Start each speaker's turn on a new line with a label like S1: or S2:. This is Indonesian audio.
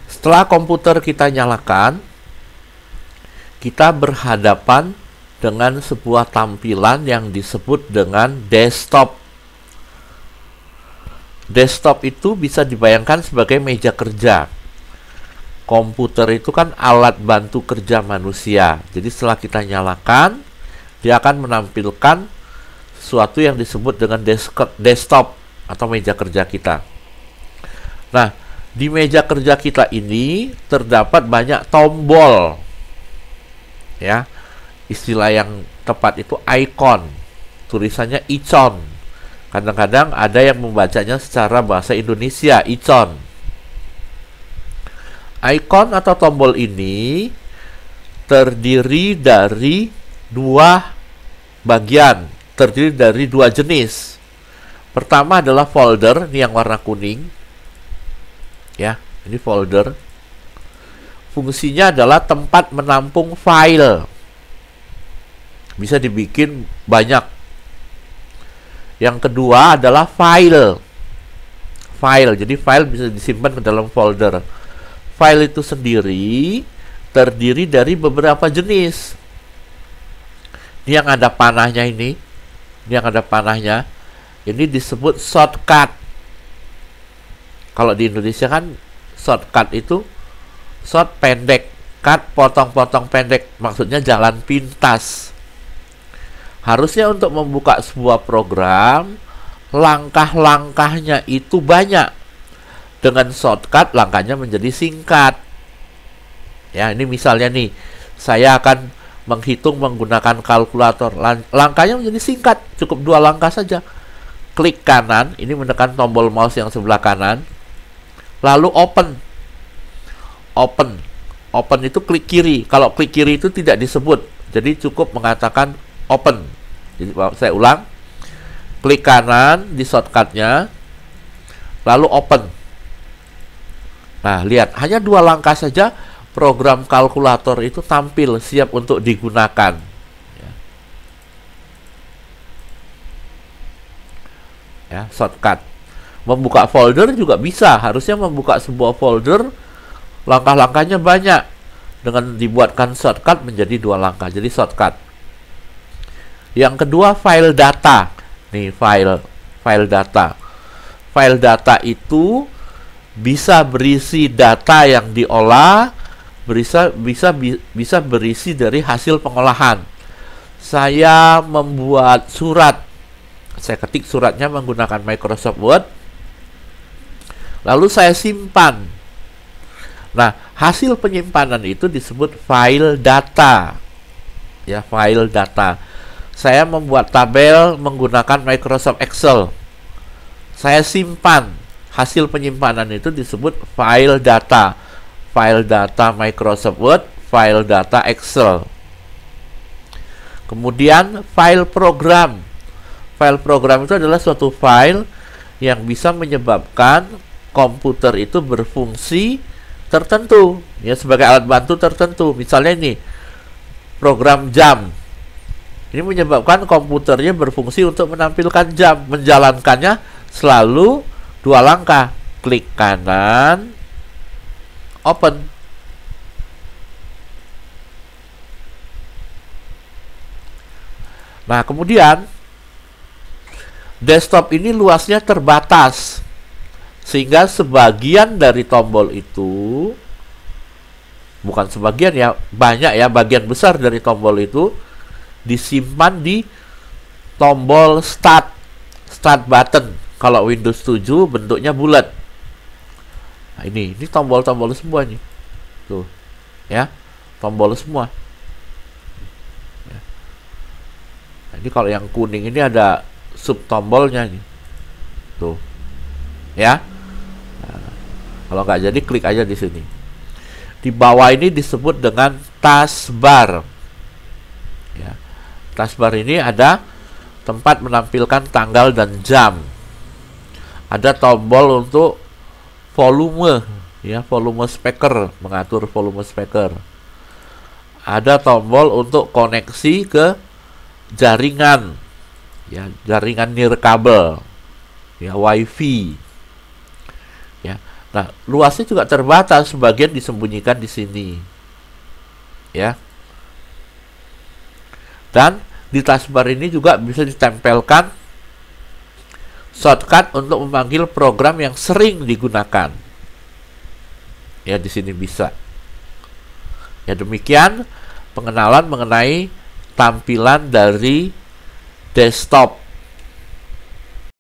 S1: Setelah komputer kita nyalakan, kita berhadapan dengan sebuah tampilan yang disebut dengan desktop. Desktop itu bisa dibayangkan sebagai meja kerja. Komputer itu kan alat bantu kerja manusia. Jadi setelah kita nyalakan, dia akan menampilkan sesuatu yang disebut dengan desktop atau meja kerja kita. Nah, di meja kerja kita ini terdapat banyak tombol. Ya, istilah yang tepat itu icon. Tulisannya icon. Kadang-kadang ada yang membacanya secara bahasa Indonesia, icon. Icon atau tombol ini terdiri dari dua bagian, terdiri dari dua jenis. Pertama adalah folder, ini yang warna kuning. Ya, ini folder. Fungsinya adalah tempat menampung file. Bisa dibikin banyak. Yang kedua adalah file. Jadi file bisa disimpan ke dalam folder. File itu sendiri terdiri dari beberapa jenis. Ini yang ada panahnya ini. Ini yang ada panahnya. Ini disebut shortcut. Kalau di Indonesia kan shortcut itu short pendek, cut potong-potong pendek. Maksudnya jalan pintas. Harusnya untuk membuka sebuah program, langkah-langkahnya itu banyak. Dengan shortcut langkahnya menjadi singkat. Ya, ini misalnya nih, saya akan menghitung menggunakan kalkulator. Langkahnya menjadi singkat, cukup 2 langkah saja. Klik kanan, ini menekan tombol mouse yang sebelah kanan. Lalu open. Open itu klik kiri. Kalau klik kiri itu tidak disebut. Jadi cukup mengatakan open. Jadi saya ulang. Klik kanan di shortcutnya. Lalu open. Nah, lihat, hanya 2 langkah saja program kalkulator itu tampil siap untuk digunakan. Ya, shortcut. Membuka folder juga bisa. Harusnya membuka sebuah folder langkah-langkahnya banyak. Dengan dibuatkan shortcut menjadi 2 langkah. Jadi shortcut. Yang kedua, file data. Nih, file data. File data itu bisa berisi data yang diolah, bisa berisi dari hasil pengolahan. Saya membuat surat. Saya ketik suratnya menggunakan Microsoft Word. Lalu saya simpan. Nah, hasil penyimpanan itu disebut file data. Ya, file data. Saya membuat tabel menggunakan Microsoft Excel. Saya simpan. Hasil penyimpanan itu disebut file data. File data Microsoft Word, file data Excel. Kemudian file program. File program itu adalah suatu file yang bisa menyebabkan komputer itu berfungsi tertentu, ya, sebagai alat bantu tertentu. Misalnya ini program jam. Ini menyebabkan komputernya berfungsi untuk menampilkan jam. Menjalankannya selalu 2 langkah. Klik kanan, open. Nah, kemudian desktop ini luasnya terbatas, sehingga sebagian dari tombol itu, bukan sebagian ya, banyak ya, bagian besar dari tombol itu disimpan di tombol start button. Kalau Windows 7 bentuknya bulat. Nah, ini tombol-tombol semua nih. Tuh. Ya, tombol semua. Ya. Nah, ini kalau yang kuning ini ada sub tombolnya nih. Tuh. Ya. Nah, kalau nggak jadi klik aja di sini. Di bawah ini disebut dengan taskbar. Ya. Taskbar ini ada tempat menampilkan tanggal dan jam. Ada tombol untuk volume, ya, volume speaker, mengatur volume speaker. Ada tombol untuk koneksi ke jaringan, ya, jaringan nirkabel, ya, WiFi. Ya, Nah, luasnya juga terbatas, sebagian disembunyikan di sini. Ya. Dan di taskbar ini juga bisa ditempelkan shortcut untuk memanggil program yang sering digunakan. Ya, di sini bisa. Ya, demikian pengenalan mengenai tampilan dari desktop